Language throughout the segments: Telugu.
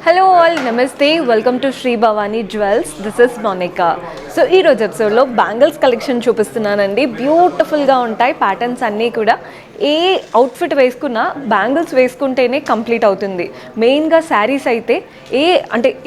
హలో ఆల్ నమస్తే, welcome to Shri Bhavani jewels. This is Monika. So ఈరోజు ఎపిసోడ్లో బ్యాంగిల్స్ కలెక్షన్ చూపిస్తున్నానండి. బ్యూటిఫుల్గా ఉంటాయి ప్యాటర్న్స్ అన్నీ కూడా. ఏ అవుట్ఫిట్ వేసుకున్నా బ్యాంగిల్స్ వేసుకుంటేనే కంప్లీట్ అవుతుంది. మెయిన్గా శారీస్ అయితే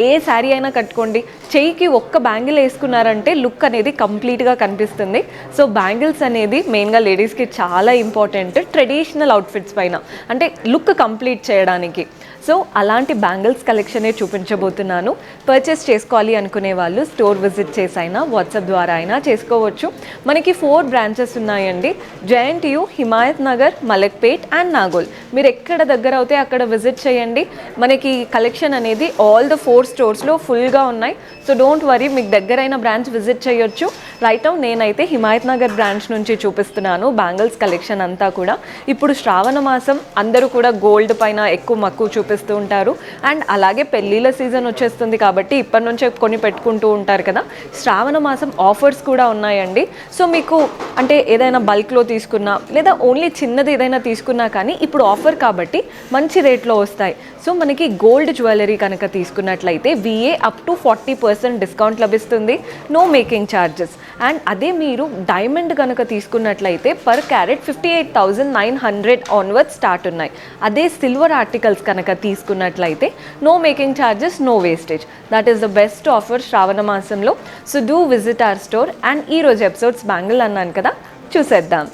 ఏ శారీ అయినా కట్టుకోండి, చెయ్యికి ఒక్క బ్యాంగిల్ వేసుకున్నారంటే లుక్ అనేది కంప్లీట్గా కనిపిస్తుంది. సో బ్యాంగిల్స్ అనేది మెయిన్గా లేడీస్కి చాలా ఇంపార్టెంట్ ట్రెడిషనల్ అవుట్ఫిట్స్ పైన, అంటే లుక్ కంప్లీట్ చేయడానికి. సో అలాంటి బ్యాంగిల్స్ కలెక్షనే చూపించబోతున్నాను. పర్చేస్ చేసుకోవాలి అనుకునే వాళ్ళు స్టోర్ విజిట్ చేసి అయినా వాట్సాప్ ద్వారా అయినా చేసుకోవచ్చు. మనకి 4 బ్రాంచెస్ ఉన్నాయండి. JNTU, Himayat Nagar, Malakpet and Nagole. మీరు ఎక్కడ దగ్గర అవుతే అక్కడ విజిట్ చేయండి. మనకి కలెక్షన్ అనేది ఆల్ ద 4 స్టోర్స్లో ఫుల్గా ఉన్నాయి. సో డోంట్ వరీ, మీకు దగ్గరైన బ్రాంచ్ విజిట్ చేయొచ్చు. రైట్ నౌ నేనైతే హిమాయత్ నగర్ బ్రాంచ్ నుంచి చూపిస్తున్నాను బ్యాంగిల్స్ కలెక్షన్ అంతా కూడా. ఇప్పుడు శ్రావణ మాసం, అందరూ కూడా గోల్డ్ పైన ఎక్కువ మక్కువ చూపిస్తూ ఉంటారు. అండ్ అలాగే పెళ్ళిళ్ళ సీజన్ వచ్చేస్తుంది కాబట్టి ఇప్పటి నుంచే కొని పెట్టుకుంటూ ఉంటారు కదా. శ్రావణ మాసం ఆఫర్స్ కూడా ఉన్నాయండి. సో మీకు అంటే ఏదైనా బల్క్లో తీసుకున్నా లేదా ఓన్లీ చిన్నది ఏదైనా తీసుకున్నా కానీ ఇప్పుడు ఆఫర్ కాబట్టి మంచి రేట్లో వస్తాయి. సో మనకి గోల్డ్ జ్యువెలరీ కనుక తీసుకున్నట్లయితే VA అప్ టు 40% డిస్కౌంట్ లభిస్తుంది, నో మేకింగ్ ఛార్జెస్. అండ్ అదే మీరు డైమండ్ కనుక తీసుకున్నట్లయితే పర్ క్యారెట్ 58,900 ఆన్వర్డ్ స్టార్ట్ ఉన్నాయి. అదే సిల్వర్ ఆర్టికల్స్ కనుక తీసుకున్నట్లయితే no making charges, no wastage. That is the best offer శ్రావణ మాసంలో. So do visit our store. And ఈరోజు ఎపిసోడ్స్ బ్యాంగిల్ అన్నాను కదా, చూసేద్దాం.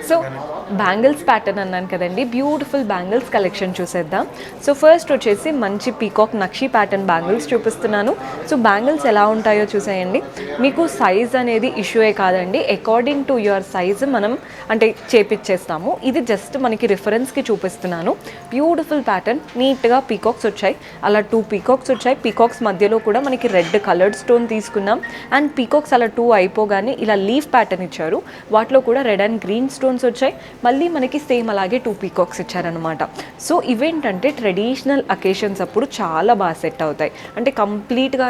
సో బ్యాంగిల్స్ ప్యాటర్న్ అన్నాను కదండి, బ్యూటిఫుల్ బ్యాంగిల్స్ కలెక్షన్ చూసేద్దాం. సో ఫస్ట్ వచ్చేసి మంచి పీకాక్ నక్షి ప్యాటర్న్ బ్యాంగిల్స్ చూపిస్తున్నాను. సో బ్యాంగిల్స్ ఎలా ఉంటాయో చూసేయండి. మీకు సైజ్ అనేది ఇష్యూయే కాదండి, అకార్డింగ్ టు యువర్ సైజ్ మనం అంటే చేపిచ్చేస్తాము. ఇది జస్ట్ మనకి రిఫరెన్స్కి చూపిస్తున్నాను. బ్యూటిఫుల్ ప్యాటర్న్, నీట్గా పీకాక్స్ వచ్చాయి. అలా 2 పీకాక్స్ వచ్చాయి. పీకాక్స్ మధ్యలో కూడా మనకి రెడ్ కలర్డ్ స్టోన్ తీసుకున్నాం. అండ్ పీకాక్స్ అలా 2 అయిపోగానే ఇలా లీఫ్ ప్యాటర్న్ ఇచ్చారు. వాటిలో కూడా రెడ్ అండ్ గ్రీన్ స్టోన్స్ వచ్చాయి. మళ్ళీ మనకి సేమ్ అలాగే 2 పీకాక్స్ ఇచ్చారనమాట. సో ఇవేంటంటే ట్రెడిషనల్ అకేషన్స్ అప్పుడు చాలా బాగా సెట్ అవుతాయి. అంటే కంప్లీట్గా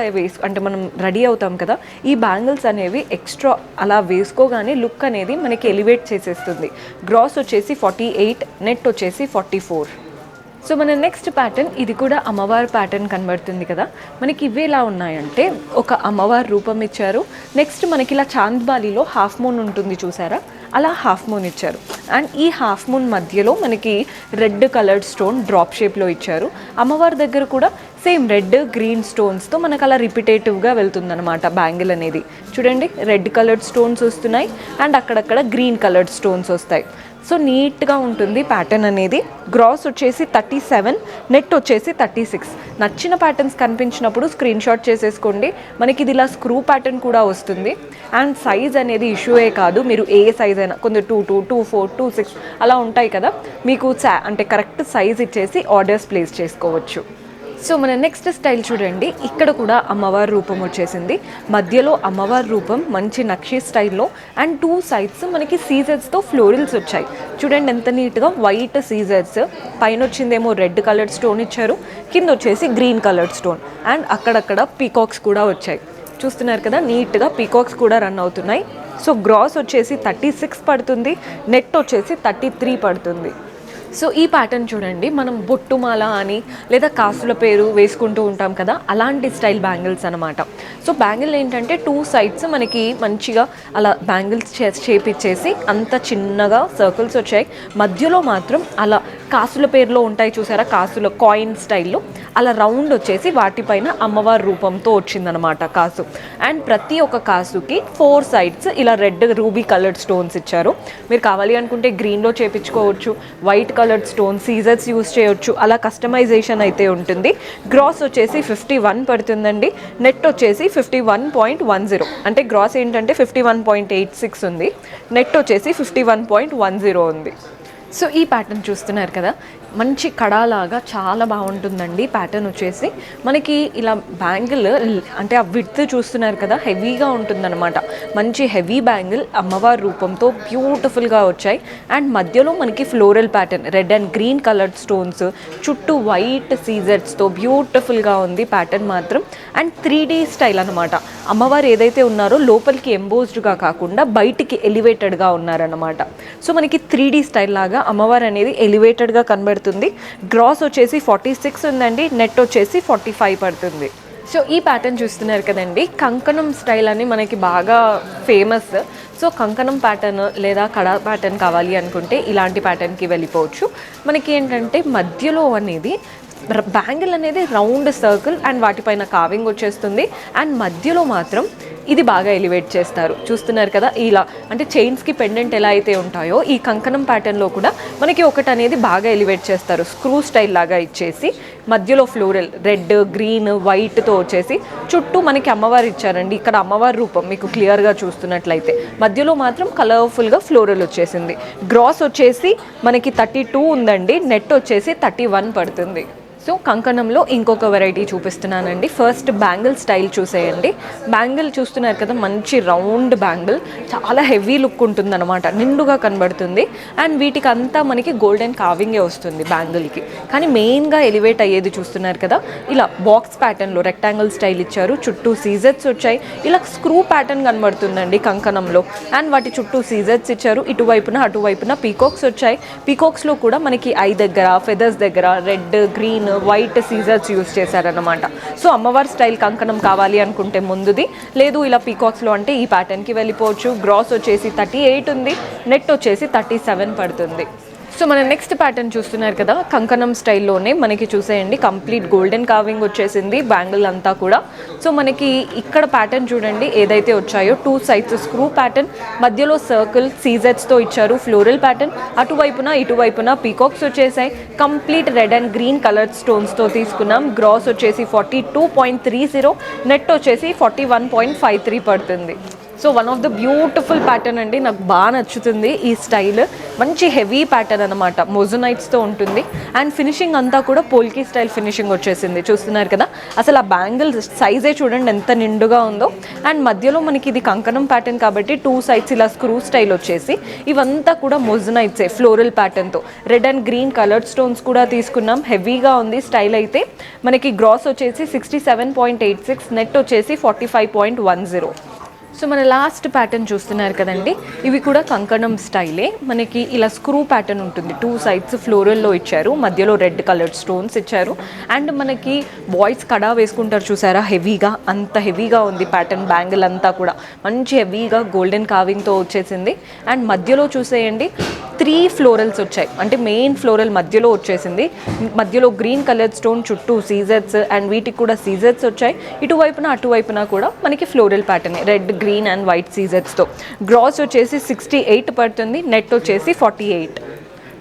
అంటే మనం రెడీ అవుతాం కదా, ఈ బ్యాంగిల్స్ అనేవి ఎక్స్ట్రా అలా వేసుకోగానే లుక్ అనేది మనకి ఎలివేట్ చేసేస్తుంది. గ్రాస్ వచ్చేసి 48, నెట్ వచ్చేసి 44. సో మన నెక్స్ట్ ప్యాటర్న్, ఇది కూడా అమ్మవారి ప్యాటర్న్ కనబడుతుంది కదా. మనకి ఇవి ఎలా ఉన్నాయంటే ఒక అమ్మవారి రూపం ఇచ్చారు. నెక్స్ట్ మనకి ఇలా చాంద్బాలిలో హాఫ్ మూన్ ఉంటుంది చూసారా, అలా హాఫ్ మూన్ ఇచ్చారు. అండ్ ఈ హాఫ్ మూన్ మధ్యలో మనకి రెడ్ కలర్డ్ స్టోన్ డ్రాప్ షేప్లో ఇచ్చారు. అమ్మవారి దగ్గర కూడా సేమ్ రెడ్ గ్రీన్ స్టోన్స్తో మనకు అలా రిపిటేటివ్గా వెళ్తుందనమాట బ్యాంగిల్ అనేది. చూడండి, రెడ్ కలర్డ్ స్టోన్స్ వస్తున్నాయి అండ్ అక్కడక్కడ గ్రీన్ కలర్డ్ స్టోన్స్ వస్తాయి. సో నీట్గా ఉంటుంది ప్యాటర్న్ అనేది. గ్రాస్ వచ్చేసి 37, నెట్ వచ్చేసి 36. నచ్చిన ప్యాటర్న్స్ కనిపించినప్పుడు స్క్రీన్ షాట్ చేసేసుకోండి. మనకి ఇది ఇలా స్క్రూ ప్యాటర్న్ కూడా వస్తుంది. అండ్ సైజ్ అనేది ఇష్యూయే కాదు, మీరు ఏ సైజ్ అయినా, కొందరు 22, 24, 26 అలా ఉంటాయి కదా, మీకు అంటే కరెక్ట్ సైజ్ ఇచ్చేసి ఆర్డర్స్ ప్లేస్ చేసుకోవచ్చు. సో మన నెక్స్ట్ స్టైల్ చూడండి, ఇక్కడ కూడా అమ్మవారి రూపం వచ్చేసింది. మధ్యలో అమ్మవారి రూపం మంచి నక్షి స్టైల్లో అండ్ 2 సైడ్స్ మనకి సీజర్స్తో ఫ్లోరల్స్ వచ్చాయి. చూడండి ఎంత నీట్గా వైట్ సీజర్స్, పైన వచ్చిందేమో రెడ్ కలర్డ్ స్టోన్ ఇచ్చారు, కింద వచ్చేసి గ్రీన్ కలర్డ్ స్టోన్. అండ్ అక్కడక్కడ పీకాక్స్ కూడా వచ్చాయి. చూస్తున్నారు కదా, నీట్గా పీకాక్స్ కూడా రన్ అవుతున్నాయి. సో గ్రాస్ వచ్చేసి 36 పడుతుంది, నెట్ వచ్చేసి 33 పడుతుంది. సో ఈ ప్యాటర్న్ చూడండి, మనం బొట్టుమాల అని లేదా కాసుల పేరు వేసుకుంటూ ఉంటాం కదా, అలాంటి స్టైల్ బ్యాంగిల్స్ అనమాట. సో బ్యాంగిల్ ఏంటంటే 2 సైడ్స్ మనకి మంచిగా అలా బ్యాంగిల్స్ చేపిచ్చేసి అంత చిన్నగా సర్కిల్స్ వచ్చాయి. మధ్యలో మాత్రం అలా కాసుల పేరులో ఉంటాయి చూసారా, కాసుల కాయిన్ స్టైల్లో అలా రౌండ్ వచ్చేసి వాటిపైన అమ్మవారి రూపంతో వచ్చిందనమాట కాసు. అండ్ ప్రతి ఒక్క కాసుకి 4 సైడ్స్ ఇలా రెడ్ రూబీ కలర్డ్ స్టోన్స్ ఇచ్చారు. మీరు కావాలి అనుకుంటే గ్రీన్లో చేపించుకోవచ్చు, వైట్ కలర్డ్ స్టోన్ సీజర్స్ యూస్ చేయొచ్చు, అలా కస్టమైజేషన్ అయితే ఉంటుంది. గ్రాస్ వచ్చేసి 51 పడుతుందండి, నెట్ వచ్చేసి 51.10. అంటే గ్రాస్ ఏంటంటే 51.86 ఉంది, నెట్ వచ్చేసి 51.10 ఉంది. సో ఈ ప్యాటర్న్ చూస్తున్నారు కదా, మంచి కడాలాగా చాలా బాగుంటుందండి. ప్యాటర్న్ వచ్చేసి మనకి ఇలా బ్యాంగిల్ అంటే ఆ విడ్త్ చూస్తున్నారు కదా, హెవీగా ఉంటుందన్నమాట. మంచి హెవీ బ్యాంగిల్ అమ్మవారి రూపంతో బ్యూటిఫుల్గా వచ్చాయి. అండ్ మధ్యలో మనకి floral pattern, red and green coloured stones, చుట్టూ వైట్ సీజర్స్తో బ్యూటిఫుల్గా ఉంది ప్యాటర్న్ మాత్రం. అండ్ 3D స్టైల్ అనమాట. అమ్మవారు ఏదైతే ఉన్నారో లోపలికి ఎంబోజ్డ్గా కాకుండా బయటికి ఎలివేటెడ్గా ఉన్నారన్నమాట. సో మనకి 3D స్టైల్ లాగా అమ్మవారు అనేది ఎలివేటెడ్గా కనబడుతుంది. పడుతుంది. గ్రాస్ వచ్చేసి 46 ఉందండి, నెట్ వచ్చేసి 45 పడుతుంది. సో ఈ ప్యాటర్న్ చూస్తున్నారు కదండి, కంకణం స్టైల్ అని మనకి బాగా ఫేమస్. సో కంకణం ప్యాటర్న్ లేదా కడా ప్యాటర్న్ కావాలి అనుకుంటే ఇలాంటి ప్యాటర్న్కి వెళ్ళిపోవచ్చు. మనకి ఏంటంటే మధ్యలో అనేది బ్యాంగిల్ అనేది రౌండ్ సర్కిల్ అండ్ వాటిపైన కావింగ్ వచ్చేస్తుంది. అండ్ మధ్యలో మాత్రం ఇది బాగా ఎలివేట్ చేస్తారు. చూస్తున్నారు కదా, ఇలా అంటే చైన్స్కి పెండెంట్ ఎలా అయితే ఉంటాయో ఈ కంకణం ప్యాటర్న్లో కూడా మనకి ఒకటి అనేది బాగా ఎలివేట్ చేస్తారు. స్క్రూ స్టైల్ లాగా ఇచ్చేసి మధ్యలో ఫ్లోరల్ రెడ్, గ్రీన్, వైట్తో వచ్చేసి చుట్టూ మనకి అమ్మవారు ఇచ్చారండి. ఇక్కడ అమ్మవారి రూపం మీకు క్లియర్గా చూస్తున్నట్లయితే మధ్యలో మాత్రం కలర్ఫుల్గా ఫ్లోరల్ వచ్చేసింది. గ్రాస్ వచ్చేసి మనకి 32 ఉందండి, నెట్ వచ్చేసి 31 పడుతుంది. సో కంకణంలో ఇంకొక వెరైటీ చూపిస్తున్నానండి. ఫస్ట్ బ్యాంగిల్ స్టైల్ చూసేయండి. బ్యాంగిల్ చూస్తున్నారు కదా, మంచి రౌండ్ బ్యాంగిల్, చాలా హెవీ లుక్ ఉంటుందన్నమాట, నిండుగా కనబడుతుంది. అండ్ వీటికి అంతా మనకి గోల్డెన్ కావింగే వస్తుంది బ్యాంగిల్కి. కానీ మెయిన్గా ఎలివేట్ అయ్యేది చూస్తున్నారు కదా, ఇలా బాక్స్ ప్యాటర్న్లో రెక్టాంగిల్ స్టైల్ ఇచ్చారు, చుట్టూ సీజెట్స్ వచ్చాయి. ఇలా స్క్రూ ప్యాటర్న్ కనబడుతుందండి కంకణంలో. అండ్ వాటి చుట్టూ సీజెట్స్ ఇచ్చారు, ఇటువైపున అటువైపున పీకాక్స్ వచ్చాయి. పీకాక్స్లో కూడా మనకి ఐ దగ్గర, ఫెదర్స్ దగ్గర red, green, white scissors use చేశారనమాట. సో అమ్మవారి స్టైల్ కంకణం కావాలి అనుకుంటే ముందుది, లేదు ఇలా పీకాక్స్లో అంటే ఈ ప్యాటర్న్కి వెళ్ళిపోవచ్చు. గ్రాస్ వచ్చేసి 38 ఉంది, నెట్ వచ్చేసి 37 పడుతుంది. సో మన నెక్స్ట్ ప్యాటర్న్ చూస్తున్నారు కదా, కంకణం స్టైల్లోనే మనకి చూసేయండి, కంప్లీట్ గోల్డెన్ కావింగ్ వచ్చేసింది బ్యాంగిల్ అంతా కూడా. సో మనకి ఇక్కడ ప్యాటర్న్ చూడండి, ఏదైతే వచ్చాయో 2 సైడ్స్ స్క్రూ ప్యాటర్న్, మధ్యలో సర్కిల్ సీజెట్స్తో ఇచ్చారు, ఫ్లోరల్ ప్యాటర్న్, అటువైపున ఇటువైపున పీకాక్స్ వచ్చేసాయి. Complete red and green colour స్టోన్స్తో తీసుకున్నాం. గ్రాస్ వచ్చేసి 42.30, నెట్ వచ్చేసి 41.53 పడుతుంది. So one of the beautiful pattern అండి, నాకు బాగా నచ్చుతుంది ఈ స్టైల్. మంచి హెవీ ప్యాటర్న్ అనమాట, మోజోనైట్స్తో ఉంటుంది. అండ్ ఫినిషింగ్ అంతా కూడా పోల్కీ స్టైల్ ఫినిషింగ్ వచ్చేసింది. చూస్తున్నారు కదా, అసలు ఆ బ్యాంగిల్ సైజే చూడండి ఎంత నిండుగా ఉందో. అండ్ మధ్యలో మనకి ఇది కంకణం ప్యాటర్న్ కాబట్టి 2 సైడ్స్ ఇలా స్క్రూ స్టైల్ వచ్చేసి ఇవంతా కూడా మోజోనైట్సే ఫ్లోరల్ ప్యాటర్న్తో. Red and green coloured stones కూడా తీసుకున్నాం, హెవీగా ఉంది స్టైల్ అయితే. మనకి గ్రాస్ వచ్చేసి 67.86, నెట్ వచ్చేసి 45.10. సో మన లాస్ట్ ప్యాటర్న్ చూస్తున్నారు కదండి, ఇవి కూడా కంకణం స్టైలే. మనకి ఇలా స్క్రూ ప్యాటర్న్ ఉంటుంది, 2 సైడ్స్ ఫ్లోరల్లో ఇచ్చారు, మధ్యలో రెడ్ కలర్డ్ స్టోన్స్ ఇచ్చారు. అండ్ మనకి బాయ్స్ కడా వేసుకుంటారు చూసారా, హెవీగా, అంత హెవీగా ఉంది ప్యాటర్న్. బ్యాంగిల్ అంతా కూడా మంచి హెవీగా గోల్డెన్ కావింగ్తో వచ్చేసింది. అండ్ మధ్యలో చూసేయండి 3 ఫ్లోరల్స్ వచ్చాయి, అంటే మెయిన్ ఫ్లోరల్ మధ్యలో వచ్చేసింది. మధ్యలో గ్రీన్ కలర్ స్టోన్, చుట్టూ సీజెట్స్, అండ్ వీటికి కూడా సీజెట్స్ వచ్చాయి. ఇటువైపున అటువైపున కూడా మనకి floral pattern red, green and white సీజెట్స్తో. గ్రాస్ వచ్చేసి 68 పడుతుంది, నెట్ వచ్చేసి 48.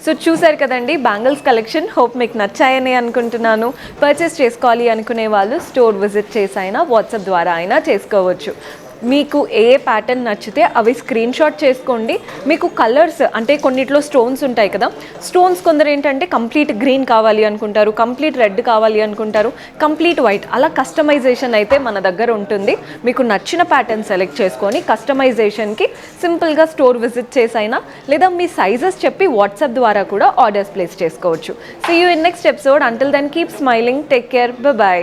సో చూసారు కదండి బ్యాంగిల్స్ కలెక్షన్. హోప్ మీకు నచ్చాయని అనుకుంటున్నాను. పర్చేస్ చేసుకోవాలి అనుకునే వాళ్ళు స్టోర్ విజిట్ చేసి అయినా వాట్సాప్ ద్వారా అయినా చేసుకోవచ్చు. మీకు ఏ ప్యాటర్న్ నచ్చితే అవి స్క్రీన్ షాట్ చేసుకోండి. మీకు కలర్స్ అంటే కొన్నిట్లో స్టోన్స్ ఉంటాయి కదా, స్టోన్స్ కొందరు ఏంటంటే కంప్లీట్ గ్రీన్ కావాలి అనుకుంటారు, కంప్లీట్ రెడ్ కావాలి అనుకుంటారు, కంప్లీట్ వైట్, అలా కస్టమైజేషన్ అయితే మన దగ్గర ఉంటుంది. మీకు నచ్చిన ప్యాటర్న్ సెలెక్ట్ చేసుకొని కస్టమైజేషన్కి సింపుల్గా స్టోర్ విజిట్ చేసైనా లేదా మీ సైజెస్ చెప్పి వాట్సాప్ ద్వారా కూడా ఆర్డర్స్ ప్లేస్ చేసుకోవచ్చు. See you in next episode. Until then keep smiling, take care, by.